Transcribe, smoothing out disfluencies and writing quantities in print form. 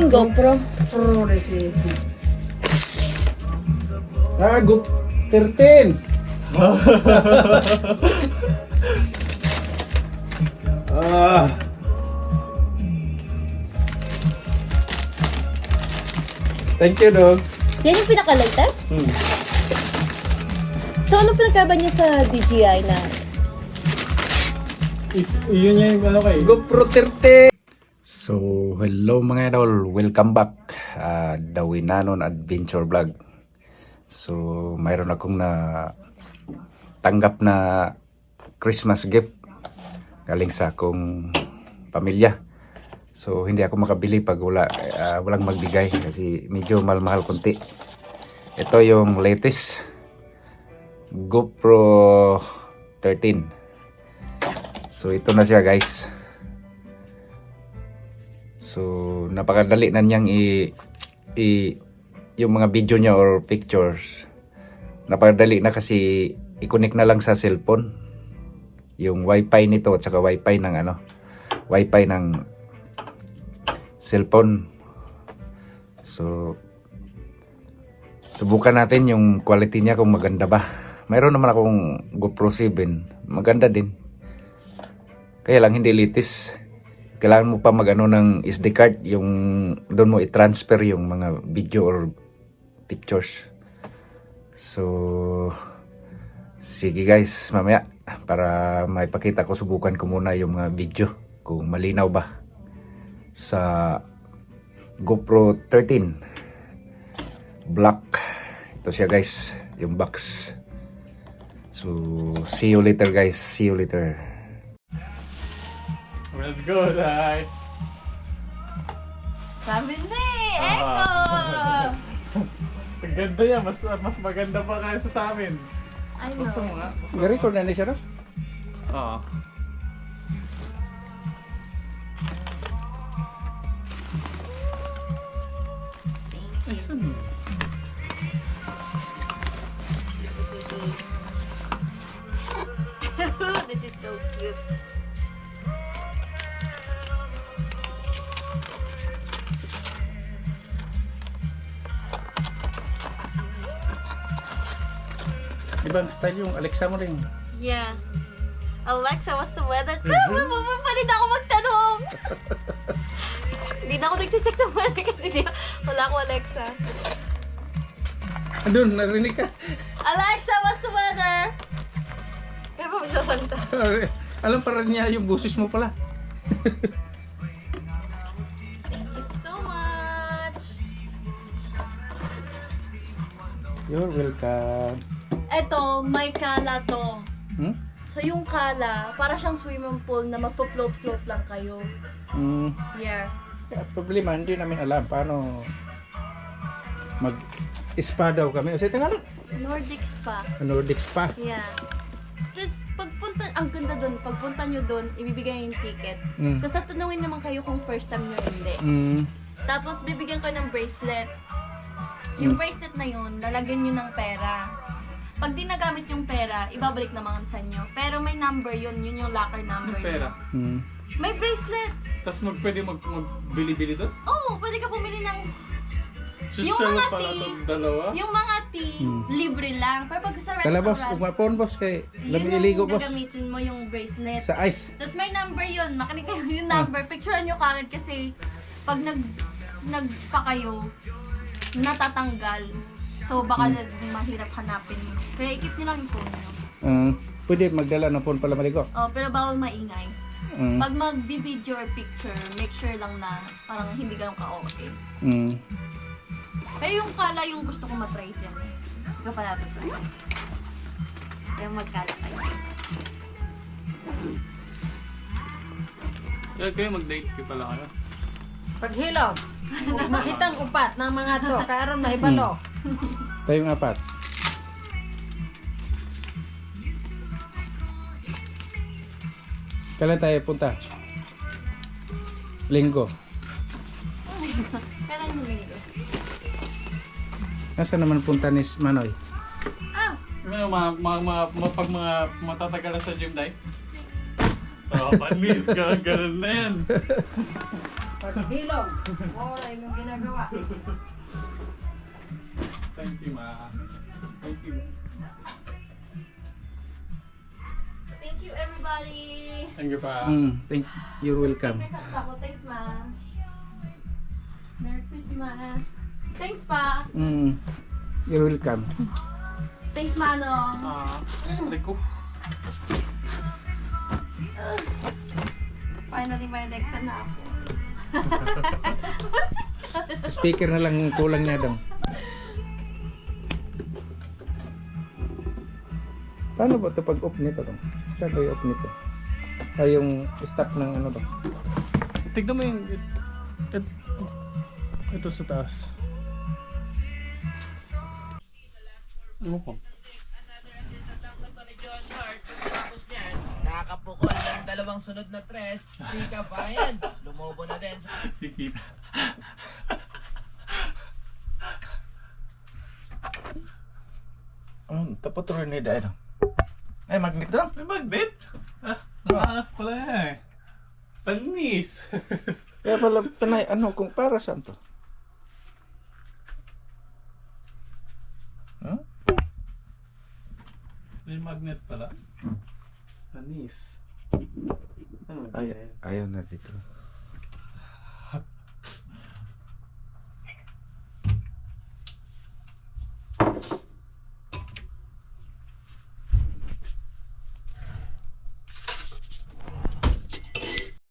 yung GoPro. Ah, Go 13. Ah. Thank you, dog. Yan yung pinaka-latest? So, ano pinagkaba niya sa DJI na? Yun yung ano kay GoPro 13. So, hello mga idol. Welcome back. Dawinanon Adventure Vlog. So, mayroon akong na tanggap na Christmas gift galing sa akong pamilya. So, hindi ako makabili pag walang magbigay kasi medyo mahal-mahal konti. Ito yung latest GoPro 13. So, ito na siya guys. So, napakadali na niyang yung mga video niya or pictures. Napakadali na kasi i-connect na lang sa cellphone. Yung wifi nito at saka wifi ng wifi ng cellphone. So, subukan natin yung quality niya kung maganda ba. Mayroon naman akong GoPro 7. Maganda din. Kaya lang hindi latest. Kailangan mo pa ng SD card, yung doon mo i-transfer yung mga video or pictures. So, sige guys, mamaya para maipakita ko, subukan ko muna yung mga video kung malinaw ba sa GoPro 13 Black. Ito siya guys, yung box. So, see you later guys, see you later. Let's go, Dai! Sabi ni, eto! Ang ganda yan, mas maganda pa kaysa sa amin. I know. Gusto mo nga? Record na siya, no? Oo. Ay, saan yun? This is so cute. Ibang style yung Alexa mo rin. Yeah. Alexa, what's the weather? Pa rin ako magtanong. Hindi na ako nag-check ng weather kasi wala ako Alexa. Andun, narinig ka. Alexa, what's the weather? Kaya pa magsasanta. Alam pa rin niya yung boses mo pala. Thank you so much. You're welcome. Eto, may kala to. Hmm? So yung kala, para siyang swimming pool na magpo-float-float lang kayo. Hmm. Yeah. Problema, hindi namin alam paano mag-spa daw kami. O, sa tingnan lang. Nordic Spa. Nordic Spa. Yeah. Tapos, pagpunta, ang ganda dun, pagpunta nyo dun, ibibigay yung ticket. Mm. Tapos, tatanungin naman kayo kung first time nyo hindi. Hmm. Tapos, bibigyan ko ng bracelet. Yung bracelet na yun, lalagyan nyo ng pera. Pag di nagamit yung pera, ibabalik naman sa inyo. Pero may number yun, yun yung locker number. Yung pera. Hmm. May bracelet! Tapos pwede magbili-bili doon? Oo, pwede ka bumili ng... Yung Yung mga pala tea. itong dalawa? Yung mga tea, libre lang. Pero pag sa Kala boss, restaurant, umapon boss kay yun lami iligo yung boss. gagamitin mo yung bracelet. Sa ice. Tapos may number yun. Makinig kayo yung number. Picturean nyo kagad kasi pag nag-spa kayo, natatanggal. So baka mahirap hanapin. Kaya ikip nyo lang yung phone nyo. Pwede magdala ng phone pala maligo. Oh, pero bawal maingay. Mm. Pag mag-video or picture, make sure lang na parang hindi ganun ka-okay. Mm. Pero yung kala yung gusto ko matry dyan. Ikaw pa natin try. Kaya magkala kayo. Kayo mag-date kayo pala kayo? Paghilom. Makitang upat ng mga to. Karon mahibalo. Tayong apat. Kailan tayo punta? Linggo. Kailan yung linggo? Nasaan naman punta ni Manoy? Ah! Pag mga matatagal na sa gym, Dai? Oh, panis ka, ganun na yan. Paghilom. Wala yung ginagawa. Thank you, ma. Thank you. Thank you, everybody. Thank you pa. You're welcome. May kakak ako. Thanks, ma. Merry Christmas. Thanks, pa. You're welcome. Thanks, Manong. Aray ko. Finally, may exam na ako. Speaker na lang kulang niya daw. Paano ba ito pag off nito daw? Saan ba yung off nito? Ay, yung stop ng ano daw? Tignan mo yung... Ito sa taas. Ano ko? Another assist sa tank na to ni Josh Hart. Pagkatapos niyan, nakakapukol ng dalawang sunod na tres. Si Kabayan, lumobo na din sa Kikita. Tapos rin ni Dino. Ay, magnet daw. May magnet? Maas pala eh. Panis. Kaya pala, panay, ano, kung para saan to? Huh? May magnet pala. Panis. Ano Ayaw na dito.